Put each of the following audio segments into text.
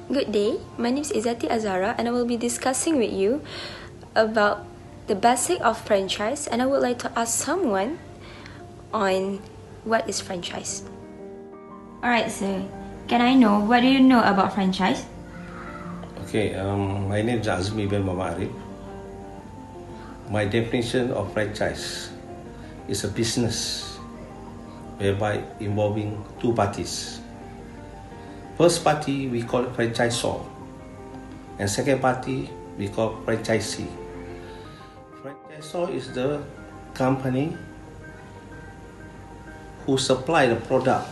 Good day, my name is Izzati Azara and I will be discussing with you about the basic of franchise, and I would like to ask someone on what is franchise. Alright, sir. Can I know what do you know about franchise? Okay, my name is Azmi bin Muhammad Arif. My definition of franchise is a business whereby involving two parties. First party we call franchisor, and second party we call franchisee. Franchisor is the company who supply the product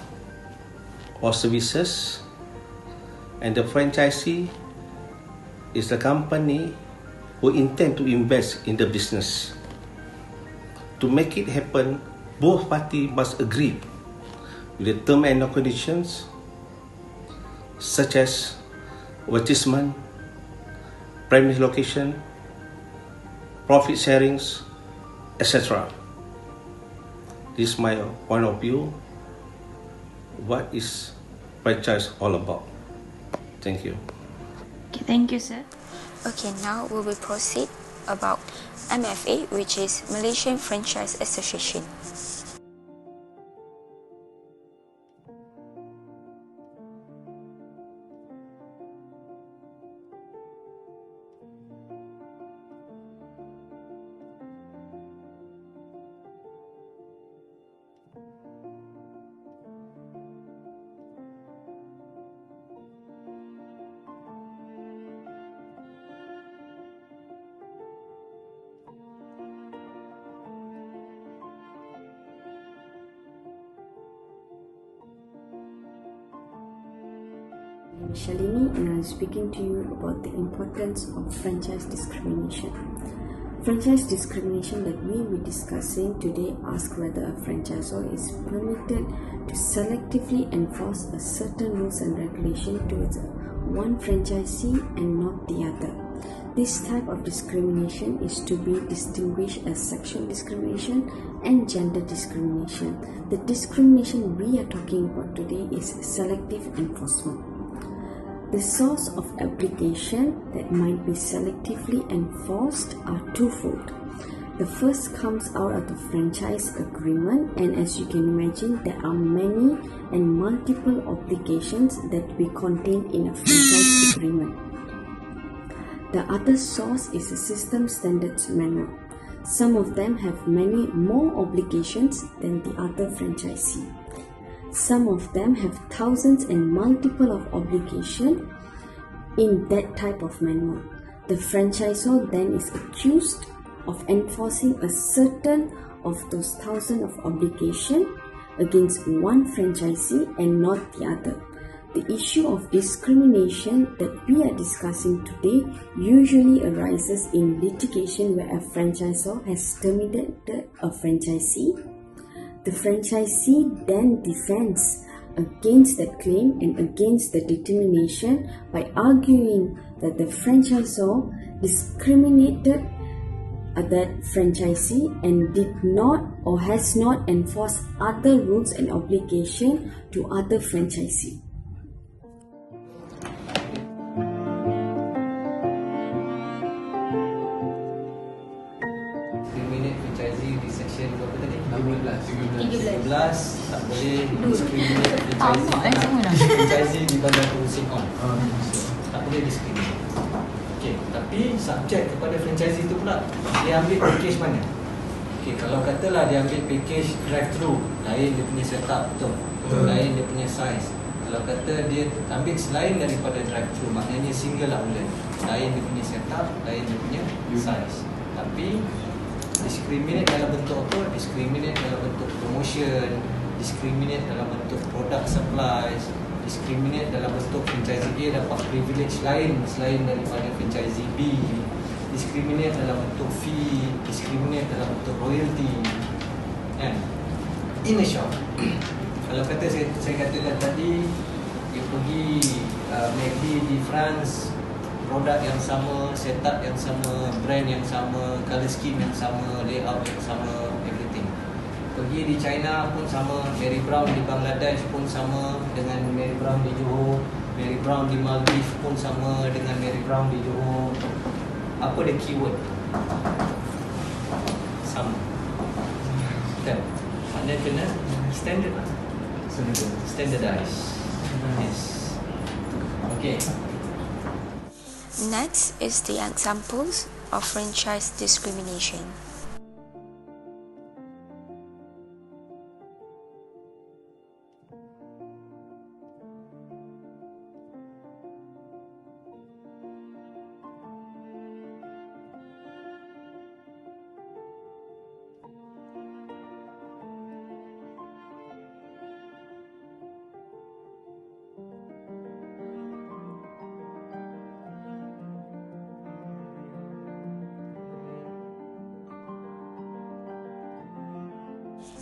or services, and the franchisee is the company who intend to invest in the business. To make it happen, both parties must agree with the terms and conditions such as advertisement, premise location, profit sharings, etc. This is my point of view. What is franchise all about? Thank you. Okay, thank you, sir. Okay, now we will proceed about MFA, which is Malaysian Franchise Association. I'm Shalini and I'm speaking to you about the importance of franchise discrimination. Franchise discrimination that we will be discussing today asks whether a franchisor is permitted to selectively enforce a certain rules and regulation towards one franchisee and not the other. This type of discrimination is to be distinguished as sexual discrimination and gender discrimination. The discrimination we are talking about today is selective enforcement. The source of application that might be selectively enforced are twofold. The first comes out of the franchise agreement, and as you can imagine, there are many and multiple obligations that we contain in a franchise agreement. The other source is a system standards manual. Some of them have many more obligations than the other franchisee. Some of them have thousands and multiple of obligation in that type of manual. The franchisor then is accused of enforcing a certain of those thousands of obligation against one franchisee and not the other. The issue of discrimination that we are discussing today usually arises in litigation where a franchisor has terminated a franchisee. The franchisee then defends against that claim and against the determination by arguing that the franchisor discriminated that franchisee and did not or has not enforced other rules and obligations to other franchisees. Franchisee di section berapa tadi? 13 tak boleh discriminate franchisee di bandar Terusin on. Tak boleh discriminate. Okey, tapi subjek kepada franchisee tu pula dia ambil package mana? Okey, kalau katalah dia ambil package drive-thru, lain dia punya setup betul. Lain dia punya size. Kalau kata dia ambil selain daripada drive-thru, maknanya single outlet. Lain dia punya setup, lain dia punya size. Tapi discriminate dalam bentuk apa? Discriminate dalam bentuk promotion, discriminate dalam bentuk product supplies, discriminate dalam bentuk franchisee A dapat privilege lain selain daripada franchisee B, discriminate dalam bentuk fee, discriminate dalam bentuk royalty. And in a short, kalau kata saya katakan tadi, dia pergi McD di France, produk yang sama, setup yang sama, brand yang sama, color scheme yang sama, layout yang sama, everything. Pergi di China pun sama, Mary Brown di Bangladesh pun sama dengan Mary Brown di Johor. Mary Brown di Maldives pun sama dengan Mary Brown di Johor. Apa dia keyword? Sama. Kan? Maknanya kena standard lah. Standardized. Yes. Okay. Next is the examples of franchise discrimination.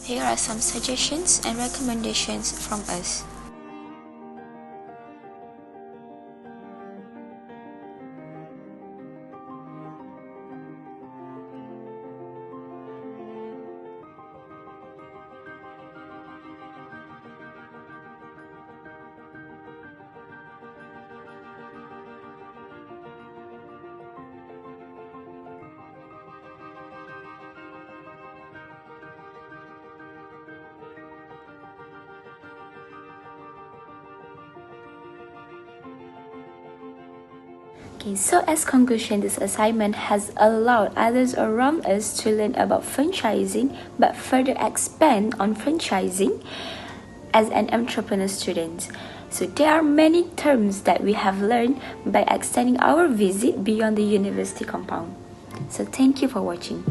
Here are some suggestions and recommendations from us. Okay, so as conclusion, this assignment has allowed others around us to learn about franchising, but further expand on franchising as an entrepreneur student. So there are many terms that we have learned by extending our visit beyond the university compound. So thank you for watching.